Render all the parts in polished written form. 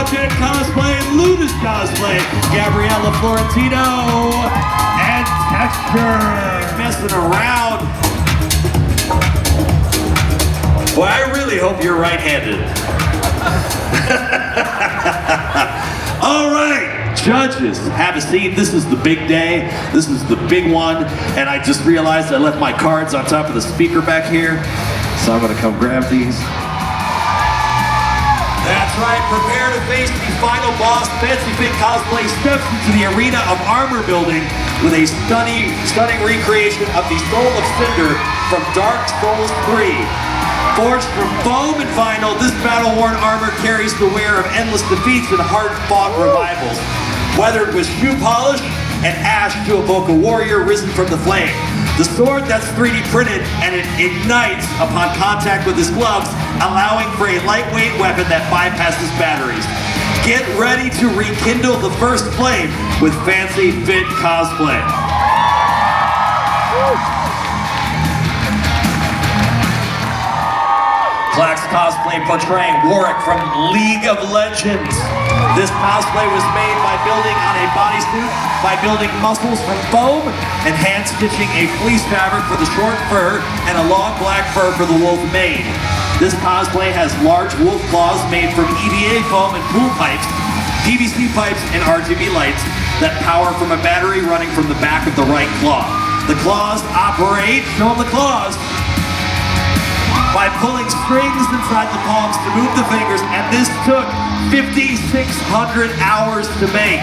Project Cosplay, Luda's Cosplay, Gabriella Florentino, and Texture. Messing around. Boy, I really hope you're right-handed. All right, judges, have a seat. This is the big day. This is the big one. And I just realized I left my cards on top of the speaker back here. So I'm gonna come grab these. That's right, prepare to face the final boss. Fancy Fit Cosplay steps into the arena of armor building with a stunning recreation of the Soul of Cinder from Dark Souls 3. Forged from foam and vinyl, this battle-worn armor carries the wear of endless defeats and hard-fought revivals. Weathered with shoe polish and ash to evoke a warrior risen from the flame. The sword that's 3D printed and it ignites upon contact with his gloves, allowing for a lightweight weapon that bypasses batteries. Get ready to rekindle the first flame with Fancy Fit Cosplay. Clax Cosplay portraying Warwick from League of Legends. This cosplay was made by building on a bodysuit, by building muscles from foam, and hand-stitching a fleece fabric for the short fur and a long black fur for the wolf mane. This cosplay has large wolf claws made from EVA foam and pool pipes, PVC pipes, and RGB lights that power from a battery running from the back of the right claw. The claws operate, show them the claws, by pulling strings inside the palms to move the fingers, and this took 5,600 hours to make.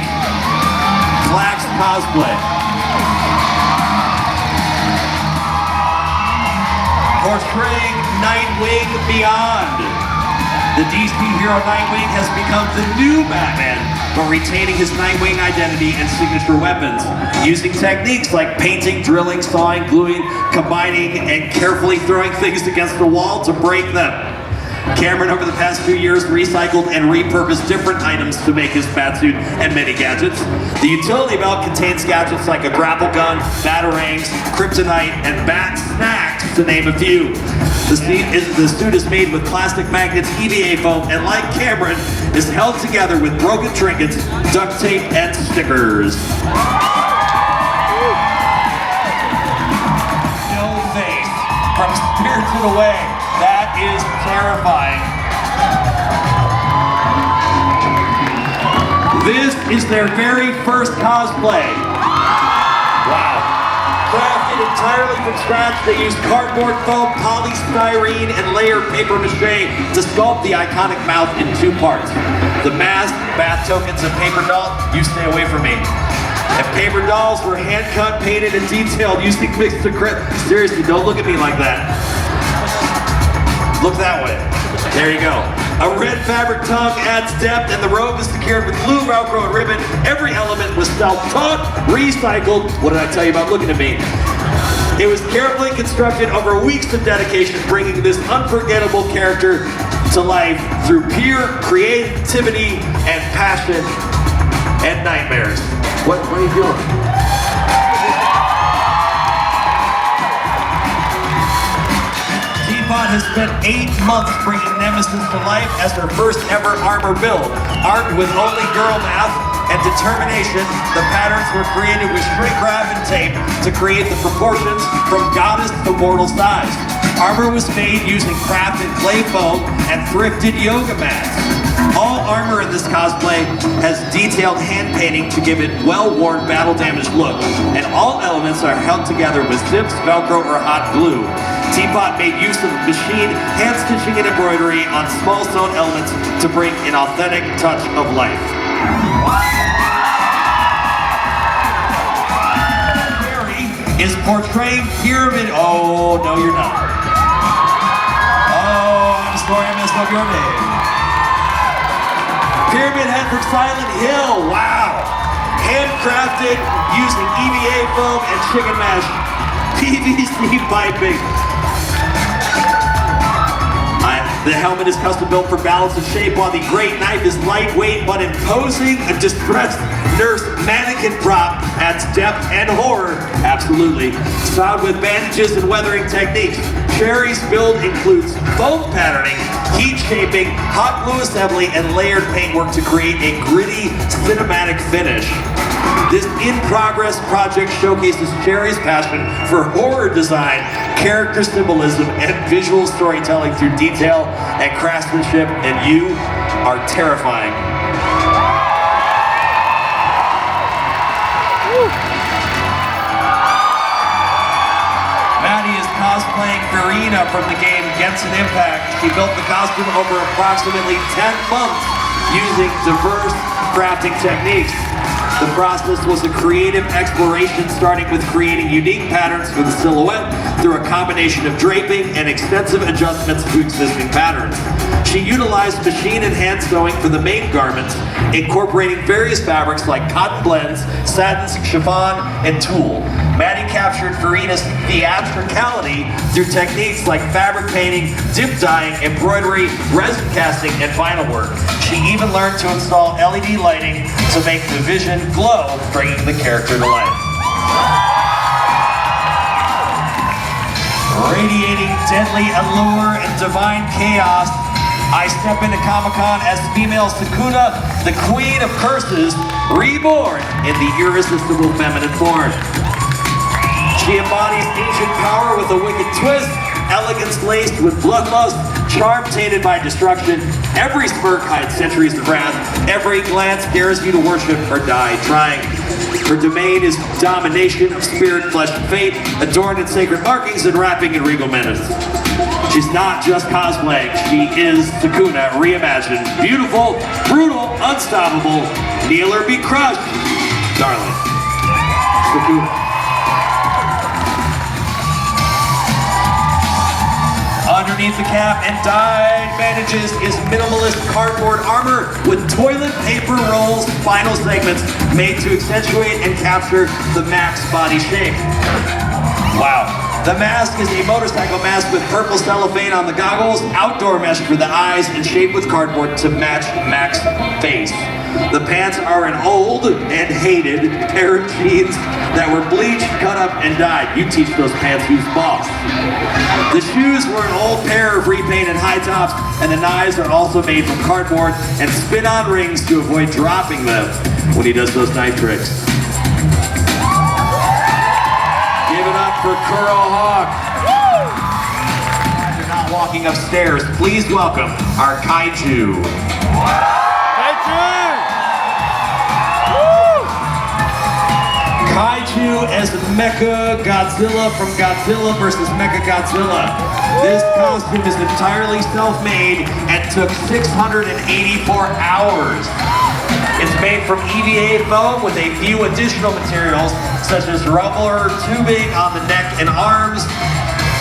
Clax Cosplay. Portraying Nightwing Beyond. The DC hero Nightwing has become the new Batman, but retaining his Nightwing identity and signature weapons, using techniques like painting, drilling, sawing, gluing, combining, and carefully throwing things against the wall to break them. Cameron, over the past few years, recycled and repurposed different items to make his batsuit and many gadgets. The utility belt contains gadgets like a grapple gun, batarangs, kryptonite, and bat snacks, to name a few. The suit is made with plastic magnets, EVA foam, and like Cameron, is held together with broken trinkets, duct tape, and stickers. No face from Spirited Away. That is terrifying. This is their very first cosplay. Wow. Crafted entirely from scratch, they used cardboard foam, polystyrene, and layered paper mache to sculpt the iconic mouth in two parts. The mask, bath tokens, and paper doll, you stay away from me. And paper dolls were hand-cut, painted, and detailed using mixed acrylic. Seriously, don't look at me like that. Look that way. There you go. A red fabric tongue adds depth, and the robe is secured with glue, Velcro, and ribbon. Every element was self-taught, recycled. What did I tell you about looking at me? It was carefully constructed over weeks of dedication, bringing this unforgettable character to life through pure creativity and passion and nightmares. What are you feeling? Has spent 8 months bringing Nemesis to life as her first ever armor build. Armed with only girl math and determination, the patterns were created with shrink wrap and tape to create the proportions from goddess to mortal size. Armor was made using crafted clay foam and thrifted yoga mats. All armor in this cosplay has detailed hand painting to give it well-worn, battle-damaged look, and all elements are held together with zips, Velcro, or hot glue. Teapot made use of machine hand-stitching and embroidery on small sewn elements to bring an authentic touch of life. Mary is portraying Pyramid. Oh, no, you're not. Oh, I'm sorry I messed up your name. Pyramid Head from Silent Hill. Wow. Handcrafted using EVA foam and chicken mash, PVC piping. The helmet is custom built for balance and shape, while the great knife is lightweight but imposing. A distressed nurse mannequin prop adds depth and horror Absolutely. Styled with bandages and weathering techniques, Sherry's build includes foam patterning, heat shaping, hot glue assembly, and layered paintwork to create a gritty, cinematic finish. This in-progress project showcases Sherry's passion for horror design, character symbolism, and visual storytelling through detail and craftsmanship, and you are terrifying. Maddie is cosplaying Farina from the game Genshin Impact. She built the costume over approximately 10 months using diverse crafting techniques. The process was a creative exploration, starting with creating unique patterns for the silhouette through a combination of draping and extensive adjustments to existing patterns. She utilized machine and hand sewing for the main garments, incorporating various fabrics like cotton blends, satins, chiffon, and tulle. Maddie captured Farina's theatricality through techniques like fabric painting, dip dyeing, embroidery, resin casting, and vinyl work. She even learned to install LED lighting to make the vision glow, bringing the character to life. Radiating deadly allure and divine chaos, I step into Comic-Con as female Sukuna, the queen of curses, reborn in the irresistible feminine form. She embodies ancient power with a wicked twist, elegance laced with bloodlust, charm tainted by destruction. Every smirk hides centuries of wrath. Every glance dares you to worship or die trying. Her domain is domination of spirit, flesh, and fate, adorned in sacred markings and wrapping in regal menace. She's not just cosplaying, she is Sukuna reimagined. Beautiful, brutal, unstoppable, kneel or be crushed. Darling, Sukuna. Underneath the cap and dyed bandages is minimalist cardboard armor with toilet paper rolls, final segments made to accentuate and capture the Max body shape. Wow. The mask is a motorcycle mask with purple cellophane on the goggles, outdoor mesh for the eyes, and shaped with cardboard to match Max's face. The pants are an old and hated pair of jeans that were bleached, cut up, and dyed. You teach those pants who's boss. The shoes were an old pair of repainted high tops, and the knives are also made from cardboard and spin-on rings to avoid dropping them when he does those knife tricks. Give it up for Kuro Hawk. You're not walking upstairs. Please welcome our Kaiju. Kaiju as Mechagodzilla from Godzilla vs. Mechagodzilla. This costume is entirely self-made and took 684 hours. It's made from EVA foam with a few additional materials such as rubber tubing on the neck and arms,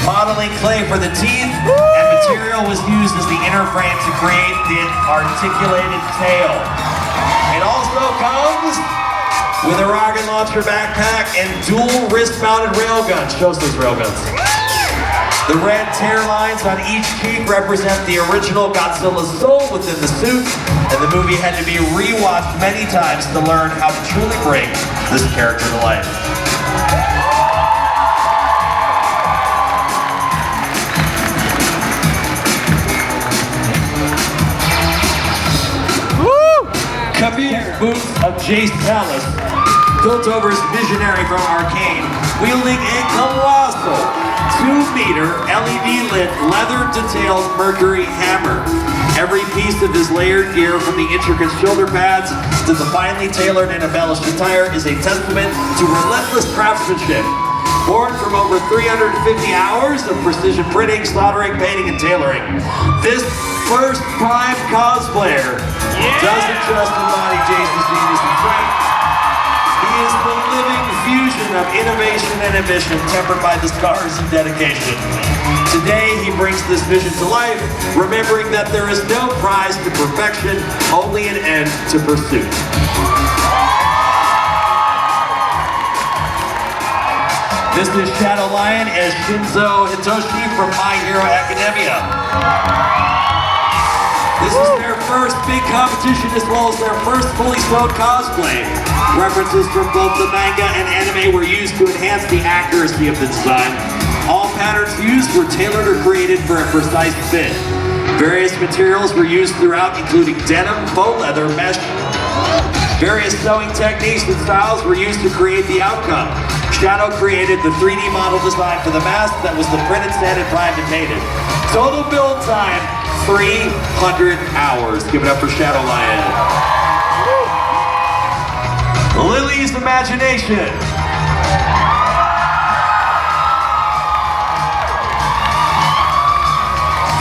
modeling clay for the teeth, and material was used as the inner frame to create the articulated tail. It also comes with a rocket launcher backpack and dual wrist-mounted railguns. Show us those railguns. The red tear lines on each cheek represent the original Godzilla's soul within the suit, and the movie had to be rewatched many times to learn how to truly bring this character to life. Kabir boots of Jace Palace, built over his visionary from Arcane, wielding a colossal 2-meter LED-lit, leather-detailed Mercury hammer. Every piece of his layered gear, from the intricate shoulder pads to the finely tailored and embellished attire, is a testament to relentless craftsmanship. Born from over 350 hours of precision printing, soldering, painting, and tailoring, this first prime cosplayer doesn't just embody Jason's genius and strength. He is the living fusion of innovation and ambition, tempered by the scars and dedication. Today, he brings this vision to life, remembering that there is no prize to perfection, only an end to pursuit. This is Shadow Lion as Shinzo Hitoshi from My Hero Academia. This is their first big competition as well as their first fully sewn cosplay. References from both the manga and anime were used to enhance the accuracy of the design. All patterns used were tailored or created for a precise fit. Various materials were used throughout, including denim, faux leather, mesh. Various sewing techniques and styles were used to create the outcome. Shadow created the 3D model design for the mask that was the printed, sanded, primed, and painted. Total build time, 300 hours. Give it up for Shadow Lion. Lily's Imagination.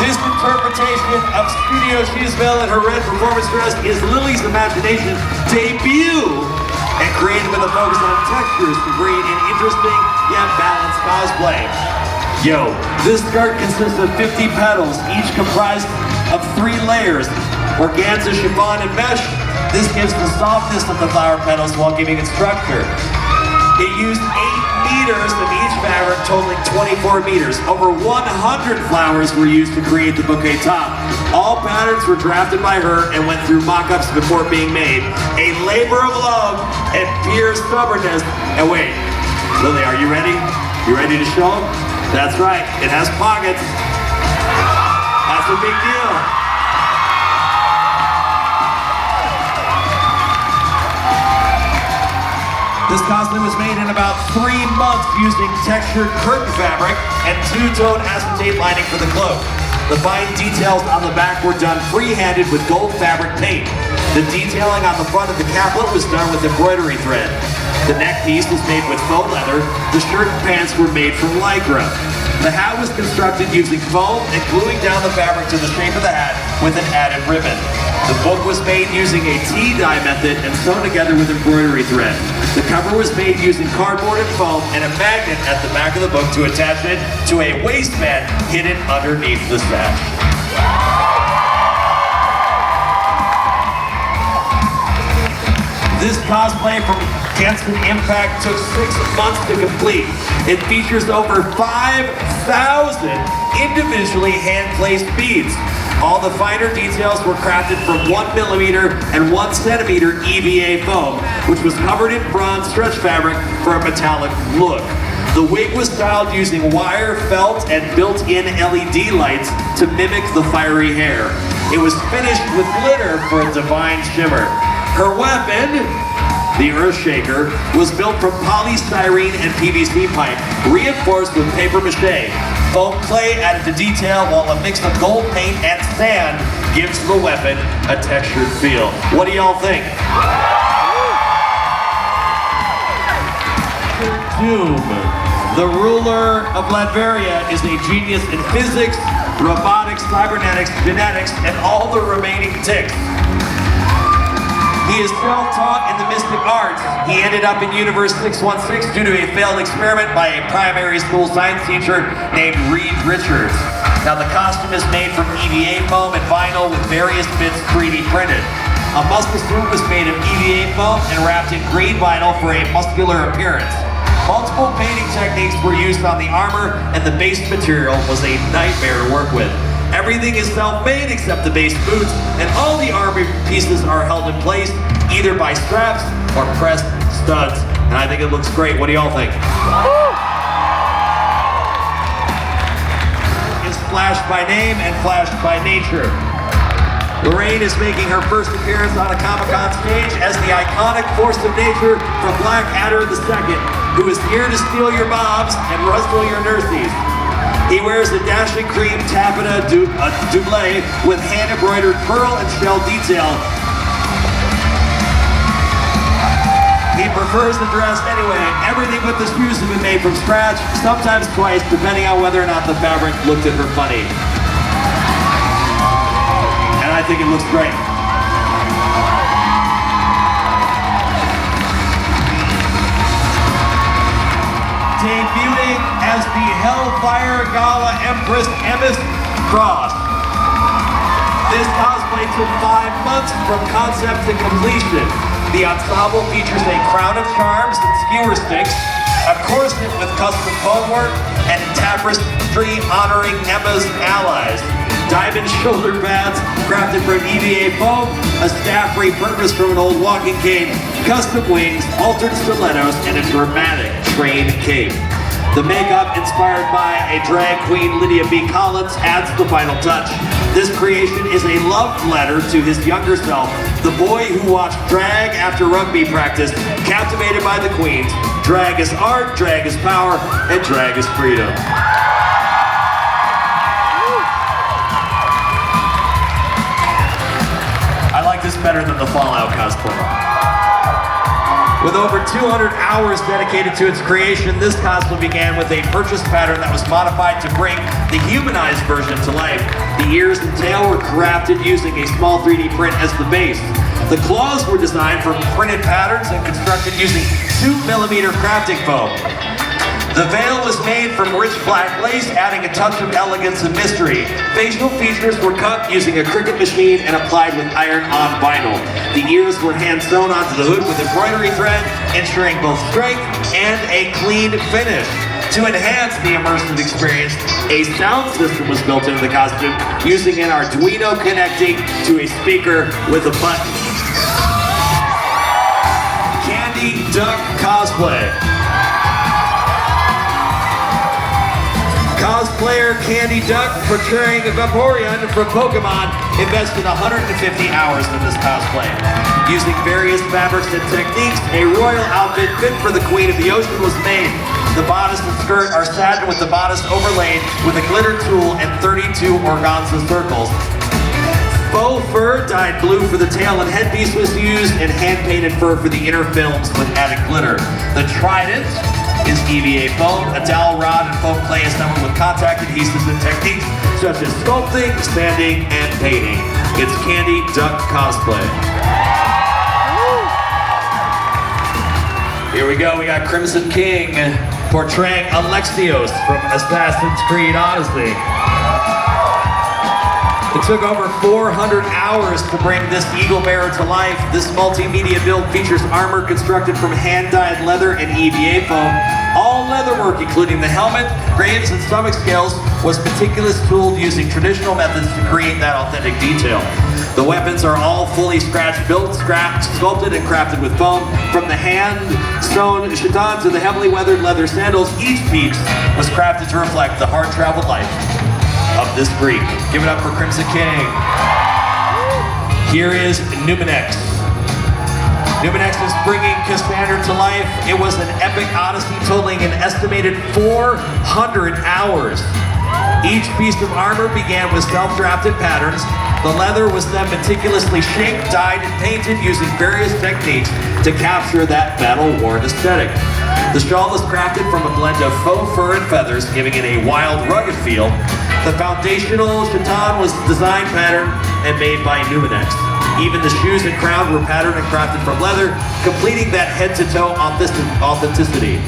This interpretation of Studio Sheesville in her red performance dress is Lily's Imagination debut and created with a focus on textures to create an interesting yet balanced cosplay. Yo, this skirt consists of 50 petals, each comprised of 3 layers, organza, chiffon, and mesh. This gives the softness of the flower petals while giving it structure. It used 8 meters of each fabric, totaling 24 meters. Over 100 flowers were used to create the bouquet top. All patterns were drafted by her and went through mock-ups before being made. A labor of love and pure stubbornness. And wait, Lily, are you ready? You ready to show them? That's right, it has pockets. That's a big deal. This costume was made in about 3 months using textured curtain fabric and 2-tone acetate lining for the cloak. The fine details on the back were done free-handed with gold fabric paint. The detailing on the front of the caplet was done with embroidery thread. The neck piece was made with faux leather. The shirt and pants were made from lycra. The hat was constructed using foam and gluing down the fabric to the shape of the hat with an added ribbon. The book was made using a tea-dye method and sewn together with embroidery thread. The cover was made using cardboard and foam and a magnet at the back of the book to attach it to a waistband hidden underneath the sash. This cosplay from Genshin Impact took 6 months to complete. It features over 5,000 individually hand-placed beads. All the finer details were crafted from 1 millimeter and 1 centimeter EVA foam, which was covered in bronze stretch fabric for a metallic look. The wig was styled using wire, felt, and built-in LED lights to mimic the fiery hair. It was finished with glitter for a divine shimmer. Her weapon, the Earthshaker, was built from polystyrene and PVC pipe, reinforced with paper mache. Foam clay added to detail, while a mix of gold paint and sand gives the weapon a textured feel. What do y'all think? Doom, the ruler of Latveria, is a genius in physics, robotics, cybernetics, genetics, and all the remaining ticks. He is self-taught in the mystic arts. He ended up in Universe 616 due to a failed experiment by a primary school science teacher named Reed Richards. Now the costume is made from EVA foam and vinyl with various bits 3D printed. A muscle suit was made of EVA foam and wrapped in green vinyl for a muscular appearance. Multiple painting techniques were used on the armor, and the base material was a nightmare to work with. Everything is self-made except the base boots, and all the armor pieces are held in place either by straps or pressed studs. And I think it looks great. What do y'all think? Is flashed by name and flashed by nature. Lorraine is making her first appearance on a Comic-Con stage as the iconic force of nature from Blackadder II, who is here to steal your mobs and rustle your nurses. He wears a dashing cream taffeta double with hand-embroidered pearl and shell detail. He prefers the dress anyway. Everything but the shoes have been made from scratch, sometimes twice, depending on whether or not the fabric looked at her funny. And I think it looks great. Debuting as the Hellfire Gala Empress Emmis Frost. This cosplay took 5 months from concept to completion. The ensemble features a crown of charms and skewer sticks, a corset with custom foam work, and a tapestry honoring Emma's allies. diamond shoulder pads crafted from EVA foam, a staff repurposed from an old walking cane, custom wings, altered stilettos, and a dramatic train cape. The makeup, inspired by a drag queen, Lydia B. Collins, adds the final touch. This creation is a love letter to his younger self, the boy who watched drag after rugby practice, captivated by the queens. Drag is art, drag is power, and drag is freedom. I like this better than the Fallout cosplay. With over 200 hours dedicated to its creation, this cosplay began with a purchase pattern that was modified to bring the humanized version to life. The ears and tail were crafted using a small 3D print as the base. The claws were designed from printed patterns and constructed using 2mm crafting foam. The veil was made from rich black lace, adding a touch of elegance and mystery. Facial features were cut using a Cricut machine and applied with iron-on vinyl. The ears were hand-sewn onto the hood with embroidery thread, ensuring both strength and a clean finish. To enhance the immersive experience, a sound system was built into the costume, using an Arduino connecting to a speaker with a button. Candy Duck Cosplay. Cosplayer Candy Duck, portraying Vaporeon from Pokemon, invested 150 hours in this cosplay. Using various fabrics and techniques, a royal outfit fit for the Queen of the Ocean was made. The bodice and skirt are satin with the bodice overlaid with a glitter tool and 32 organza circles. Faux fur dyed blue for the tail and headpiece was used, and hand-painted fur for the inner films with added glitter. The trident is EVA foam, a dowel rod and foam clay assembled with contact adhesives and techniques such as sculpting, sanding, and painting. It's Candy Duck Cosplay. Here we go, we got Crimson King portraying Alexios from Assassin's Creed Odyssey. It took over 400 hours to bring this eagle bearer to life. This multimedia build features armor constructed from hand-dyed leather and EVA foam. All leatherwork, including the helmet, graves, and stomach scales, was meticulously tooled using traditional methods to create that authentic detail. The weapons are all fully scratch built, scrapped, sculpted, and crafted with foam. From the hand-sewn chiton to the heavily weathered leather sandals, each piece was crafted to reflect the hard-traveled life of this Greek. Give it up for Crimson King. Here is Numenex. Numenex is bringing Cassandra to life. It was an epic odyssey totaling an estimated 400 hours. Each piece of armor began with self-drafted patterns. The leather was then meticulously shaped, dyed, and painted using various techniques to capture that battle-worn aesthetic. The shawl is crafted from a blend of faux fur and feathers, giving it a wild, rugged feel. The foundational chiton was design patterned and made by Numenex. Even the shoes and crown were patterned and crafted from leather, completing that head-to-toe authenticity.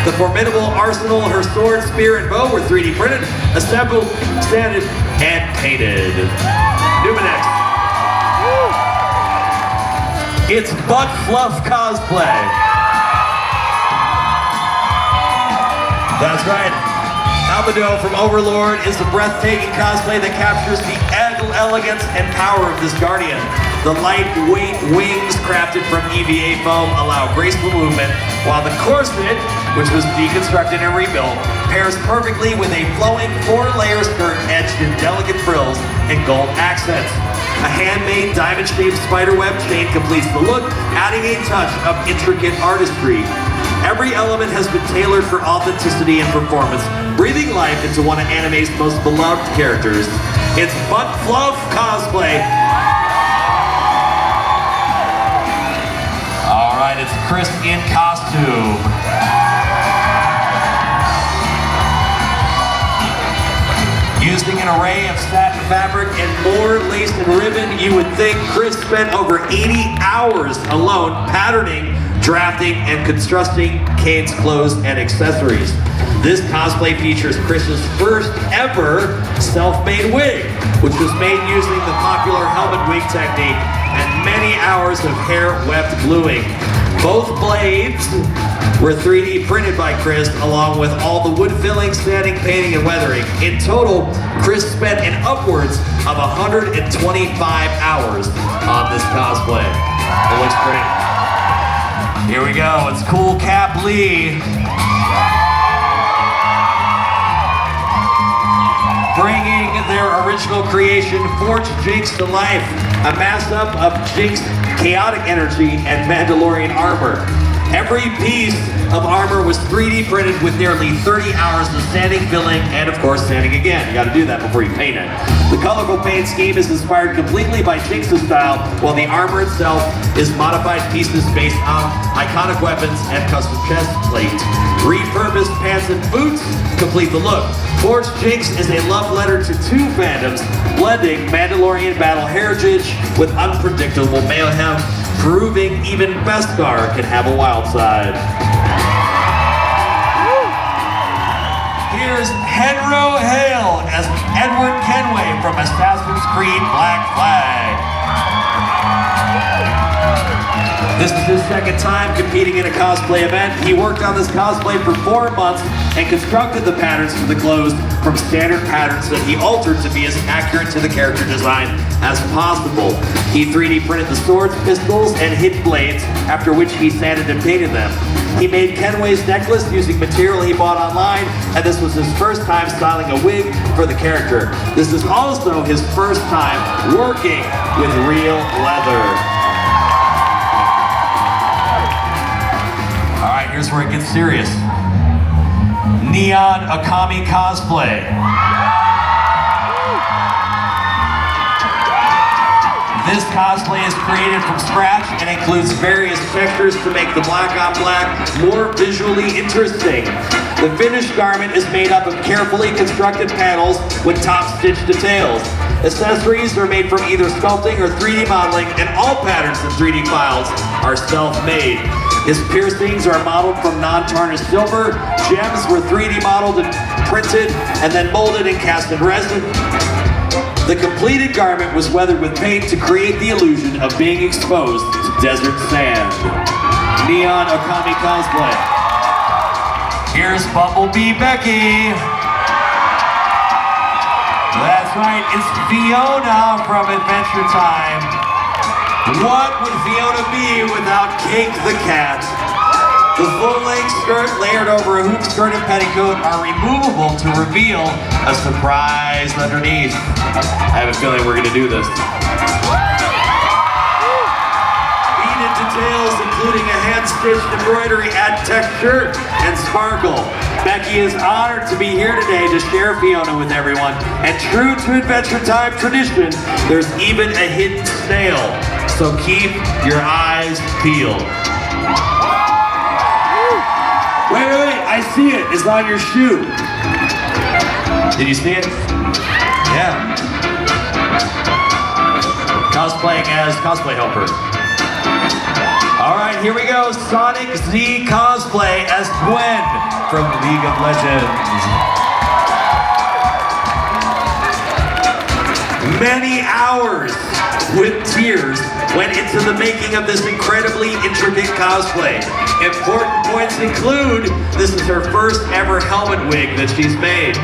The formidable arsenal, her sword, spear, and bow were 3D printed, assembled, sanded, and painted. Numenex. It's Butt Fluff Cosplay. That's right. Albedo from Overlord is a breathtaking cosplay that captures the elegance and power of this guardian. The lightweight wings crafted from EVA foam allow graceful movement, while the corset, which was deconstructed and rebuilt, pairs perfectly with a flowing 4-layer skirt edged in delicate frills and gold accents. A handmade diamond-shaped spiderweb chain completes the look, adding a touch of intricate artistry. Every element has been tailored for authenticity and performance, breathing life into one of anime's most beloved characters. It's Butt Fluff Cosplay. All right, it's Chris in costume. Using an array of satin fabric and more lace and ribbon, you would think Chris spent over 80 hours alone patterning, drafting, and constructing Kane's clothes and accessories. This cosplay features Chris's first ever self-made wig, which was made using the popular helmet wig technique and many hours of hair-webbed gluing. Both blades were 3D printed by Chris, along with all the wood filling, sanding, painting, and weathering. In total, Chris spent an upwards of 125 hours on this cosplay. It looks great. Here we go, it's Cool Cap Lee. Bringing their original creation, Forge Jinx to life. A mass-up of Jinx chaotic energy and Mandalorian armor. Every piece of armor was 3D printed with nearly 30 hours of sanding, filling, and of course sanding again. You gotta do that before you paint it. The colorful paint scheme is inspired completely by Jinx's style, while the armor itself is modified pieces based on iconic weapons and custom chest plate. Repurposed pants and boots complete the look. Forged Jinx is a love letter to two fandoms, blending Mandalorian battle heritage with unpredictable mayhem, proving even Beskar can have a wild side. Here's Henro Hale as Edward Kenway from Assassin's Creed Black Flag. This is his second time competing in a cosplay event. He worked on this cosplay for 4 months and constructed the patterns for the clothes from standard patterns that he altered to be as accurate to the character design as possible. He 3D printed the swords, pistols, and hidden blades, after which he sanded and painted them. He made Kenway's necklace using material he bought online, and this was his first time styling a wig for the character. This is also his first time working with real leather. Alright, here's where it gets serious. Neon Akami Cosplay. This cosplay is created from scratch and includes various textures to make the black on black more visually interesting. The finished garment is made up of carefully constructed panels with top stitch details. Accessories are made from either sculpting or 3D modeling, and all patterns and 3D files are self-made. His piercings are modeled from non-tarnished silver. Gems were 3D modeled and printed and then molded and cast in resin. The completed garment was weathered with paint to create the illusion of being exposed to desert sand. Neon Akami Cosplay. Here's Bumblebee Becky. That's right, it's Fiona from Adventure Time. What would Fiona be without Cake the cat? The full-length skirt layered over a hoop skirt and petticoat are removable to reveal a surprise underneath. I have a feeling we're gonna do this. Beaded details, including a hand-stitched embroidery, add texture and sparkle. Becky is honored to be here today to share Fiona with everyone. And true to Adventure Time tradition, there's even a hidden snail. So keep your eyes peeled. Wait, I see it. It's on your shoe. Did you see it? Yeah. Cosplaying as Cosplay Helper. All right, here we go. Sonic Z Cosplay as Gwen from League of Legends. Many hours with tears went into the making of this incredibly intricate cosplay. Important points include, this is her first ever helmet wig that she's made.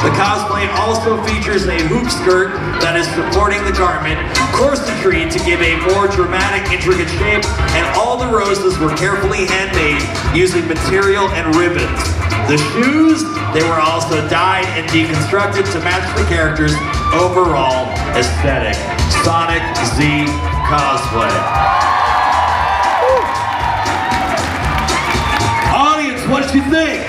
The cosplay also features a hoop skirt that is supporting the garment, corsetry to give a more dramatic, intricate shape, and all the roses were carefully handmade using material and ribbons. The shoes, they were also dyed and deconstructed to match the character's overall aesthetic. Sonic Z Cosplay. Audience, what did you think?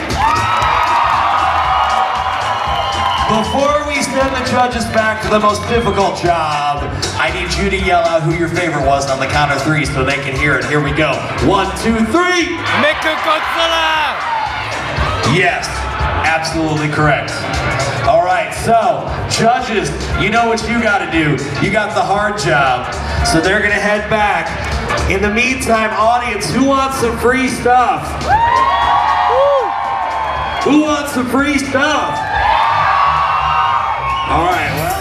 Before we send the judges back to the most difficult job, I need you to yell out who your favorite was on the count of 3 so they can hear it. Here we go. 1, 2, 3. Mechagodzilla! Yes, absolutely correct. All right, so judges, you know what you got to do. You got the hard job, so they're gonna head back. In the meantime, audience, who wants some free stuff? Who wants some free stuff? All right, well.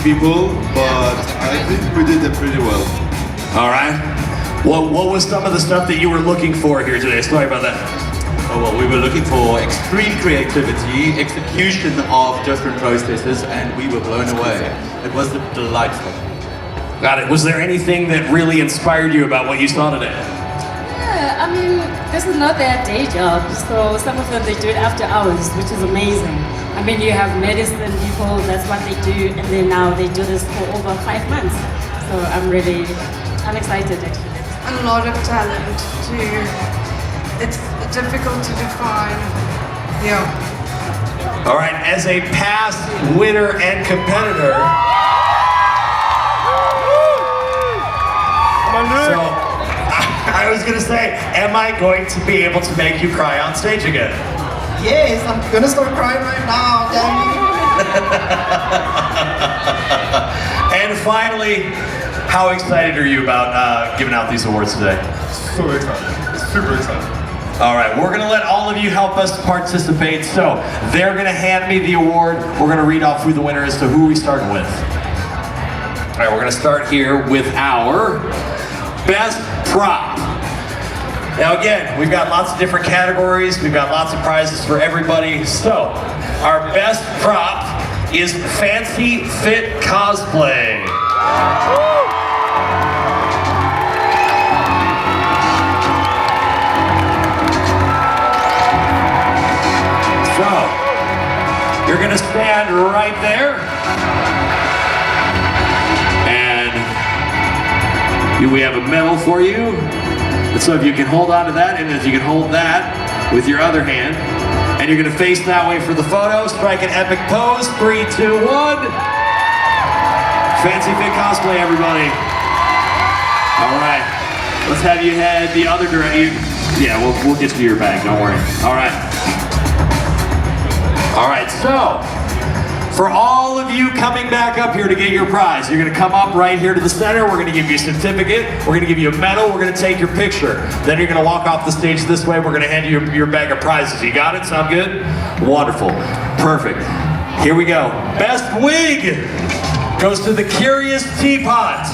people, but I think we did it pretty well. All right. What was some of the stuff that you were looking for here today? Sorry about that. Oh, well, we were looking for extreme creativity, execution of different processes, and we were blown away. It was delightful. Got it. Was there anything that really inspired you about what you saw today? Yeah, I mean, this is not their day job, so some of them they do it after hours, which is amazing. I mean, you have medicine people, that's what they do, and then now they do this for over 5 months. So I'm excited actually. A lot of talent too. It's difficult to define. Yeah. All right. As a past winner and competitor. So, I was gonna say, am I going to be able to make you cry on stage again? Yes, I'm gonna start crying right now, Danny. And finally, how excited are you about giving out these awards today? So excited. Super excited. All right, we're gonna let all of you help us participate. So they're gonna hand me the award. We're gonna read off who the winner is. So who are we starting with? All right, we're gonna start here with our best prop. Now again, we've got lots of different categories. We've got lots of prizes for everybody. So our best prop is Fancy Fit Cosplay. So, you're gonna stand right there. And we have a medal for you. And so if you can hold on to that, and if you can hold that with your other hand, and you're gonna face that way for the photo, strike an epic pose, 3, 2, 1. Fancy Fit Cosplay, everybody. All right, let's have you head the other direction. Yeah, we'll get you to your bag, don't worry. All right. All right, so for all of you coming back up here to get your prize, you're gonna come up right here to the center. We're gonna give you a certificate. We're gonna give you a medal. We're gonna take your picture. Then you're gonna walk off the stage this way. We're gonna hand you your bag of prizes. You got it? Sound good? Wonderful. Perfect. Here we go. Best wig goes to the Curious Teapot.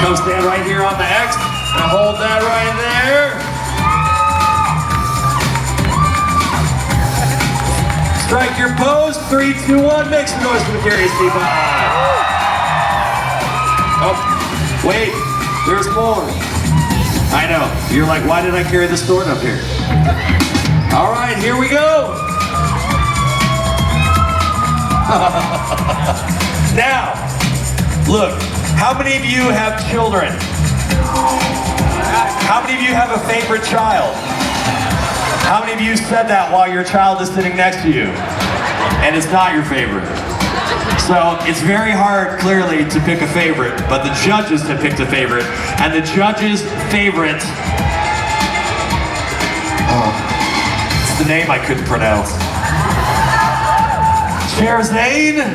Come stand right here on the X and hold that right there. Strike your pose, 3, 2, 1, make some noise for the Curious Teapot. Oh, wait, there's more. I know, you're like, why did I carry the sword up here? All right, here we go. Now, look. How many of you have children? How many of you have a favorite child? How many of you said that while your child is sitting next to you? And it's not your favorite. So it's very hard, clearly, to pick a favorite, but the judges have picked a favorite, and the judges' favorite, it's the name I couldn't pronounce. Charzane?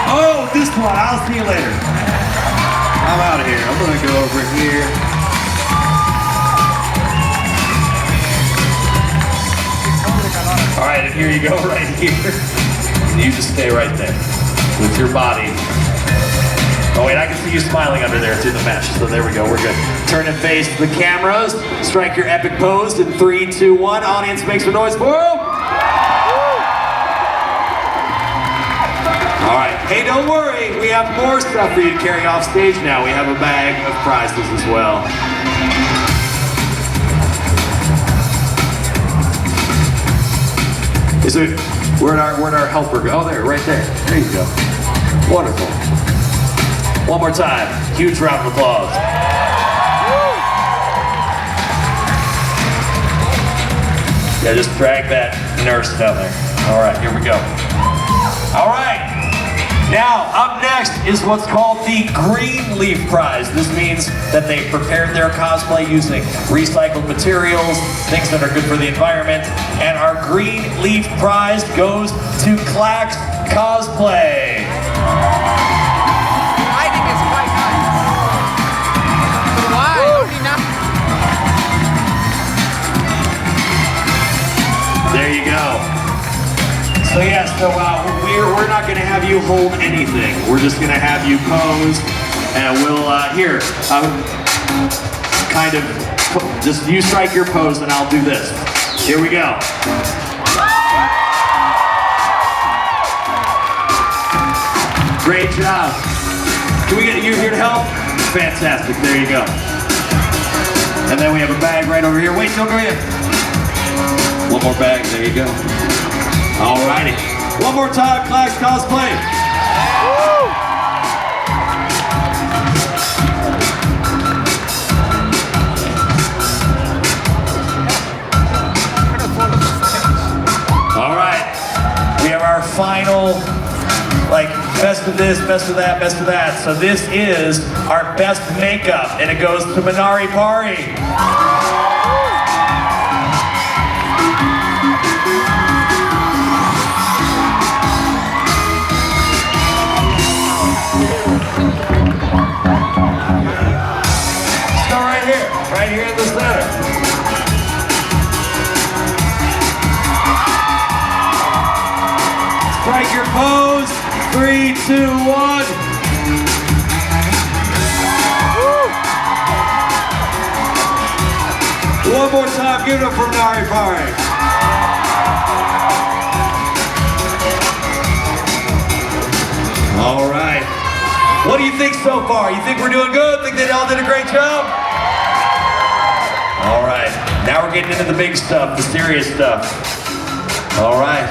Oh, this one. I'll see you later. I'm out of here. I'm gonna go over here. All right, and here you go right here. And you just stay right there with your body. Oh wait, I can see you smiling under there through the mesh. So there we go, we're good. Turn and face the cameras. Strike your epic pose in 3, 2, 1. Audience, make some noise for him. All right, hey, don't worry. We have more stuff for you to carry off stage now. We have a bag of prizes as well. Is it, where'd our helper go? Oh, there, right there. There you go. Wonderful. One more time. Huge round of applause. Yeah, just drag that nurse down there. All right, here we go. All right. Now, up next is what's called the Green Leaf Prize. This means that they prepared their cosplay using recycled materials, things that are good for the environment, and our Green Leaf Prize goes to Clax Cosplay. Lighting is quite nice. Why? Only now. There you go. So yes, we're not going to have you hold anything. We're just going to have you pose, and we'll kind of just you strike your pose, and I'll do this. Here we go. Great job. Can we get you here to help? Fantastic. There you go. And then we have a bag right over here. Wait, don't go yet. One more bag. There you go. Alrighty. One more time, Clax Cosplay. Alright. We have our final, best of this, best of that, best of that. So this is our best makeup, and it goes to Minari Pari. Right here in the center. Strike your pose. 3, 2, 1. One more time. Give it up for Nari Pari. All right. What do you think so far? You think we're doing good? Think they all did a great job? All right, now we're getting into the big stuff, the serious stuff. All right.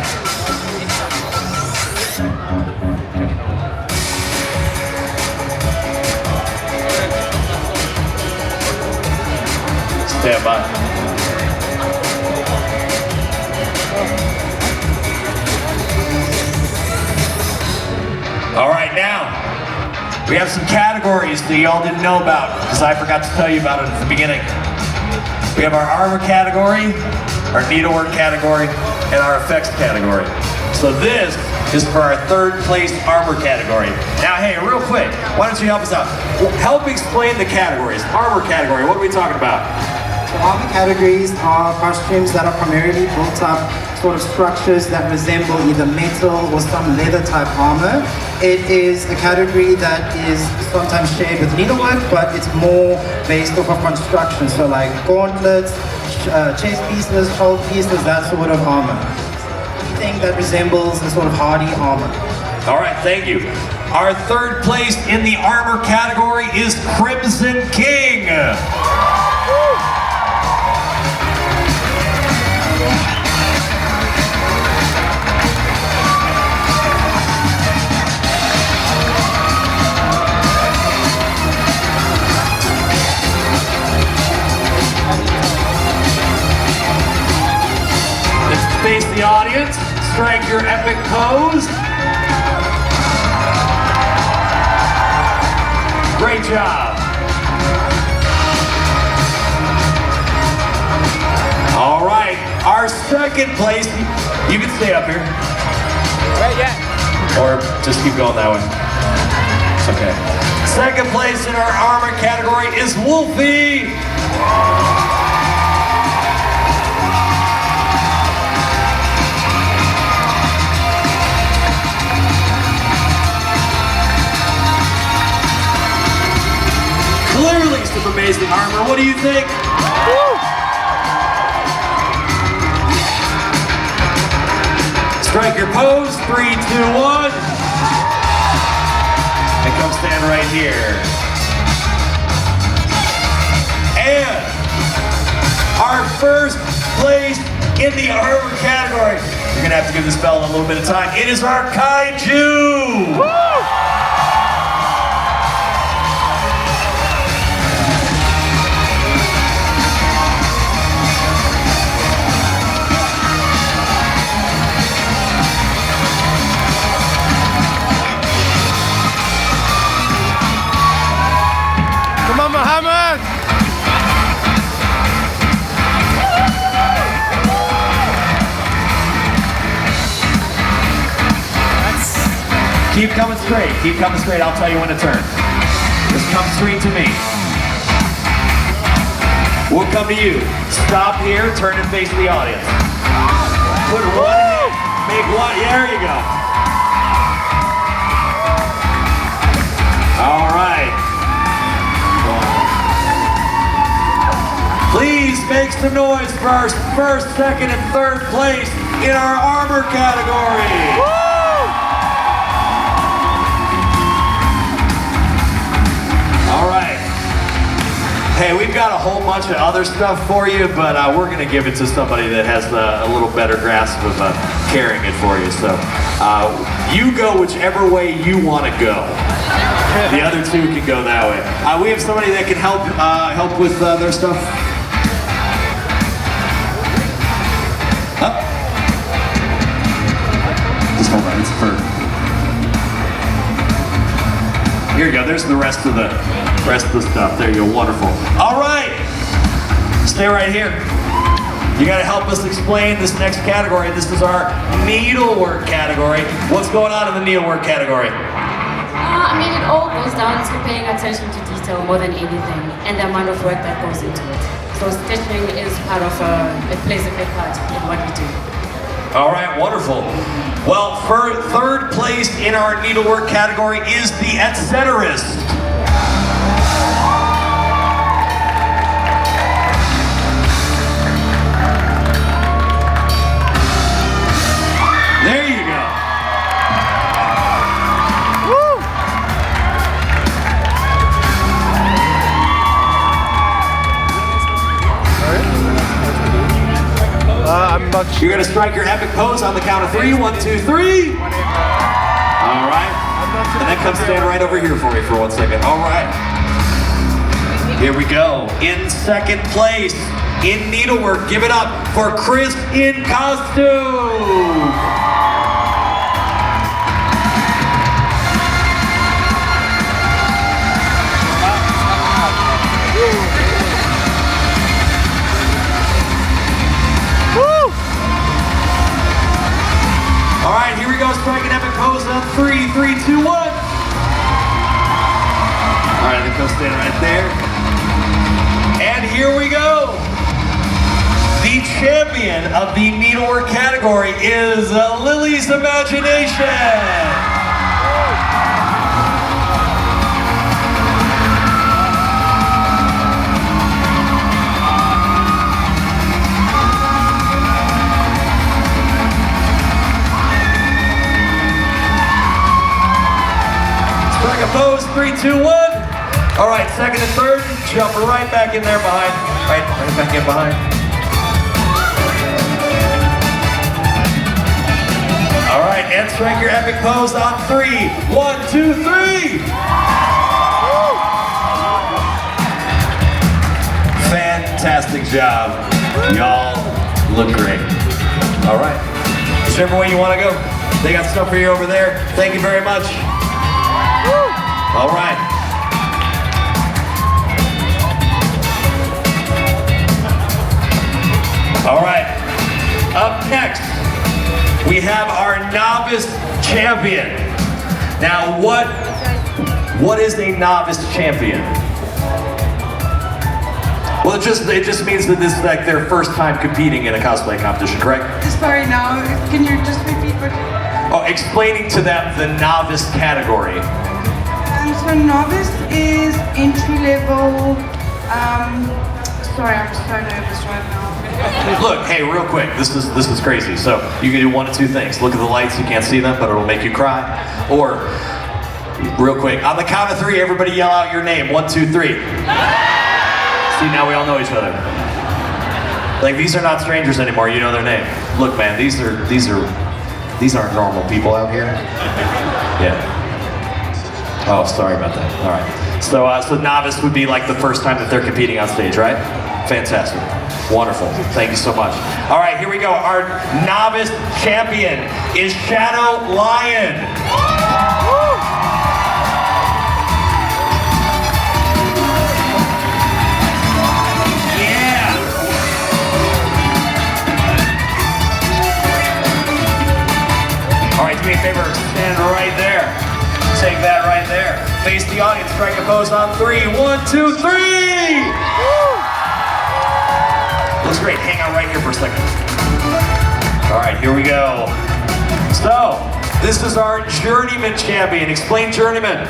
Stand by. All right, now, we have some categories that y'all didn't know about, because I forgot to tell you about it at the beginning. We have our armor category, our needlework category, and our effects category. So this is for our third place armor category. Now, hey, real quick, why don't you help us out? Help explain the categories. Armor category, what are we talking about? So armor categories are costumes that are primarily built up sort of structures that resemble either metal or some leather type armor. It is a category that is sometimes shared with needlework, but it's more based off of construction. So like gauntlets, chest pieces, shoulder pieces, that sort of armor. Anything that resembles a sort of hardy armor. All right, thank you. Our third place in the armor category is Crimson King. Face the audience, strike your epic pose. Great job. All right, our second place, you can stay up here. Wait, yeah. Or just keep going that way. It's okay. Second place in our armor category is Wolfie. Clearly some amazing armor. What do you think? Woo! Strike your pose. 3, 2, 1. And come stand right here. And our first place in the armor category. You're gonna have to give this bell a little bit of time. It is our Kaiju. Woo! Keep coming straight. Keep coming straight. I'll tell you when to turn. Just come straight to me. We'll come to you. Stop here, turn and face the audience. Put one hand, make one, there you go. All right. Please make some noise for our first, second, and third place in our armor category. All right. Hey, we've got a whole bunch of other stuff for you, but we're going to give it to somebody that has a little better grasp of carrying it for you. So you go whichever way you want to go. The other two can go that way. We have somebody that can help with their stuff. Just hold on, it's for. Here you go. There's the rest of the stuff. There you go. Wonderful. All right. Stay right here. You got to help us explain this next category. This is our needlework category. What's going on in the needlework category? I mean, it all goes down to paying attention to detail more than anything, and the amount of work that goes into it. So stitching is part of it plays a big part in what we do. All right, wonderful. Well, for third place in our needlework category is the etceterist. There you go. Woo! You're gonna strike your epic pose on the count of 3. 1, 2, 3. All right. And then come stand right over here for me for 1 second. All right. Here we go. In second place in needlework, give it up for Chris in costume. All right, here we go. Strike an epic pose on 3, 3, 2, 1. All right, then come stand right there. And here we go. The champion of the needlework category is Lily's Imagination. Strike a pose, 3, 2, 1. All right, second and third, jump right back in there behind. Right back in behind. All right, and strike your epic pose on 3. 1, 2, 3. Fantastic job. Y'all look great. All right, whichever way you want to go. They got stuff for you over there. Thank you very much. All right. All right. Up next, we have our novice champion. Now, what is a novice champion? Well, it just means that this is like their first time competing in a cosplay competition, correct? Sorry, now, can you just repeat what you... Oh, explaining to them the novice category. So novice is entry level. Sorry, I'm so nervous right now. Look, hey, real quick, this is crazy. So you can do one of two things. Look at the lights, you can't see them, but it'll make you cry. Or, real quick, on the count of 3, everybody yell out your name. 1, 2, 3. See, now we all know each other. Like, these are not strangers anymore, you know their name. Look, man, these aren't normal people out here. Yeah. Oh, sorry about that. All right. So novice would be like the first time that they're competing on stage, right? Fantastic. Wonderful. Thank you so much. All right, here we go. Our novice champion is Shadow Lion. Yeah. All right, do me a favor. Stand right there. Take that right there. Face the audience, strike a pose on 3. 1, 2, 3! Looks great. Hang out right here for a second. All right, here we go. So, this is our Journeyman champion. Explain Journeyman.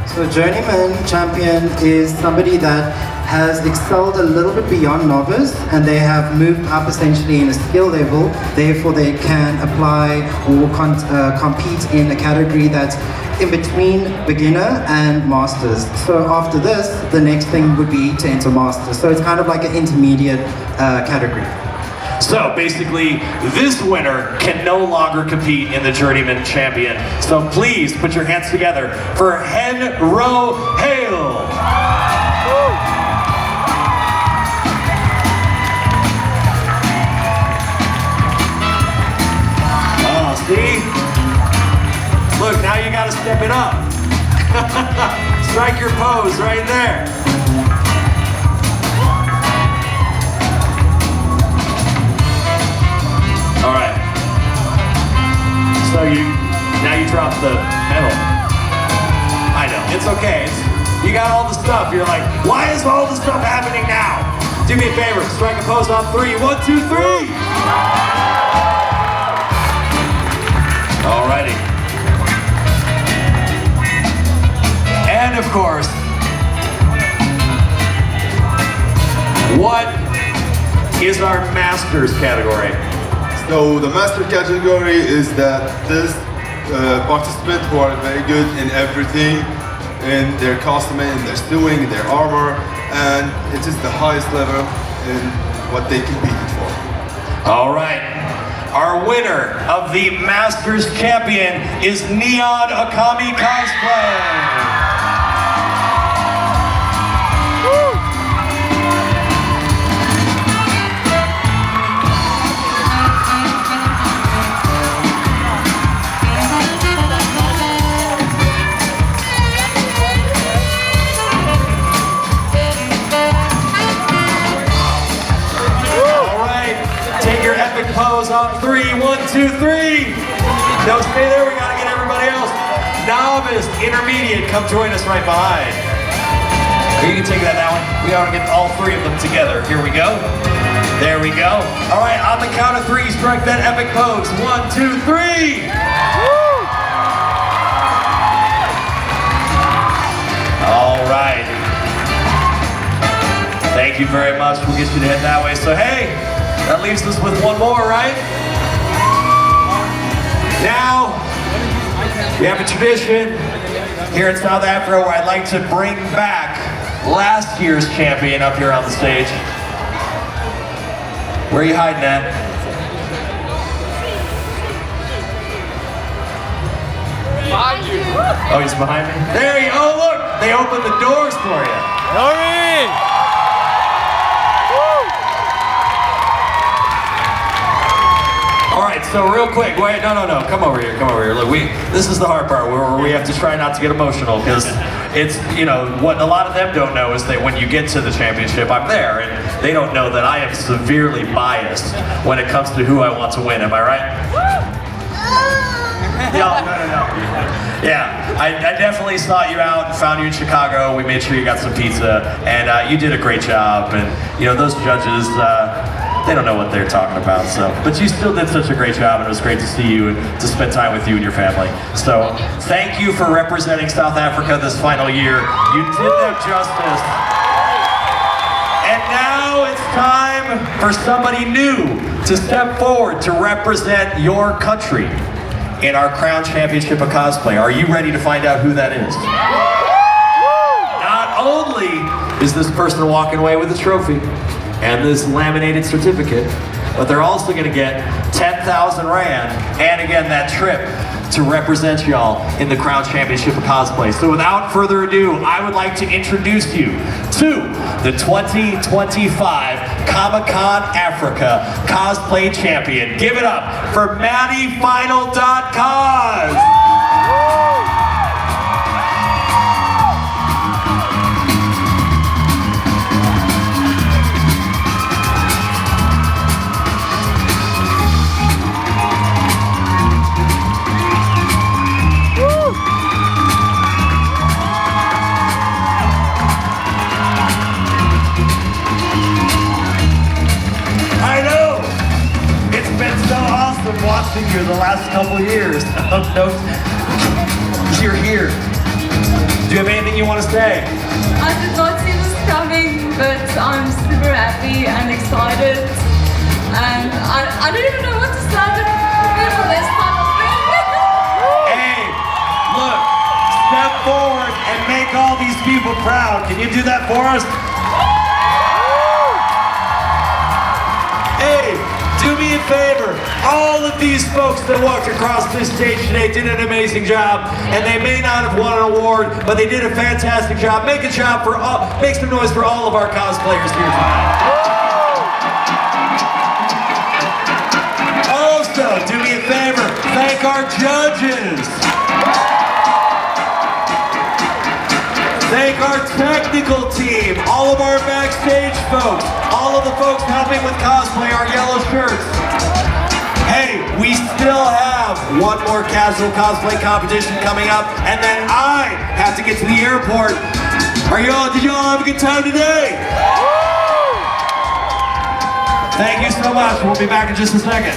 So Journeyman champion is somebody that has excelled a little bit beyond novice, and they have moved up essentially in a skill level. Therefore, they can apply or compete in a category that's in between beginner and masters. So after this, the next thing would be to enter masters. So it's kind of like an intermediate category. So basically, this winner can no longer compete in the Journeyman champion. So please put your hands together for Henro Hale. Oh, see? Look, now you gotta step it up. Strike your pose right there. All right. So now you drop the medal. I know, it's okay. You got all the stuff. You're like, why is all this stuff happening now? Do me a favor, strike a pose on 3. 1, 2, 3. Alrighty. And of course, what is our Masters category? So the master category is that this participants who are very good in everything, in their costume, in their sewing, in their armor, and it is the highest level in what they competed for. All right. Our winner of the Masters champion is Neon Akami Cosplay. Pose on 3. 1, 2, 3. No, stay there. We gotta get everybody else. Novice, intermediate, come join us right behind. Or you can take that way. We ought to get all 3 of them together. Here we go. There we go. All right, on the count of 3, strike that epic pose. 1, 2, 3. All right. Thank you very much. We'll get you to head that way. So hey. That leaves us with one more, right? Now, we have a tradition here in South Africa where I'd like to bring back last year's champion up here on the stage. Where are you hiding at? Behind you. Oh, he's behind me? There you go. Oh, look, they opened the doors for you. Noreen! All right, so real quick, wait, no, come over here. Look, this is the hard part where we have to try not to get emotional because it's, you know, what a lot of them don't know is that when you get to the championship, I'm there, and they don't know that I am severely biased when it comes to who I want to win. Am I right? No. Yeah, I definitely sought you out and found you in Chicago. We made sure you got some pizza, and you did a great job. And you know, those judges, they don't know what they're talking about. So, but you still did such a great job, and it was great to see you and to spend time with you and your family. So, thank you for representing South Africa this final year. You did them justice. And now it's time for somebody new to step forward to represent your country in our Crown Championship of Cosplay. Are you ready to find out who that is? Not only is this person walking away with a trophy and this laminated certificate, but they're also gonna get 10,000 Rand and again that trip to represent y'all in the Crown Championship of Cosplay. So without further ado, I would like to introduce you to the 2025 Comic-Con Africa Cosplay Champion. Give it up for MaddieFinal.cos! for the last couple of years. No, you're here. Do you have anything you want to say? I did not see this coming, but I'm super happy and excited. And I don't even know what to say. I'm prepared for this type of thing. Hey, look, step forward and make all these people proud. Can you do that for us? Hey, do me a favor. All of these folks that walked across this stage today did an amazing job, and they may not have won an award, but they did a fantastic job. Make some noise for all of our cosplayers here tonight. Also, do me a favor. Thank our judges. Thank our technical team, all of our backstage folks, all of the folks helping with cosplay, our yellow shirts. Hey, we still have one more casual cosplay competition coming up, and then I have to get to the airport. Did y'all have a good time today? Thank you so much. We'll be back in just a second.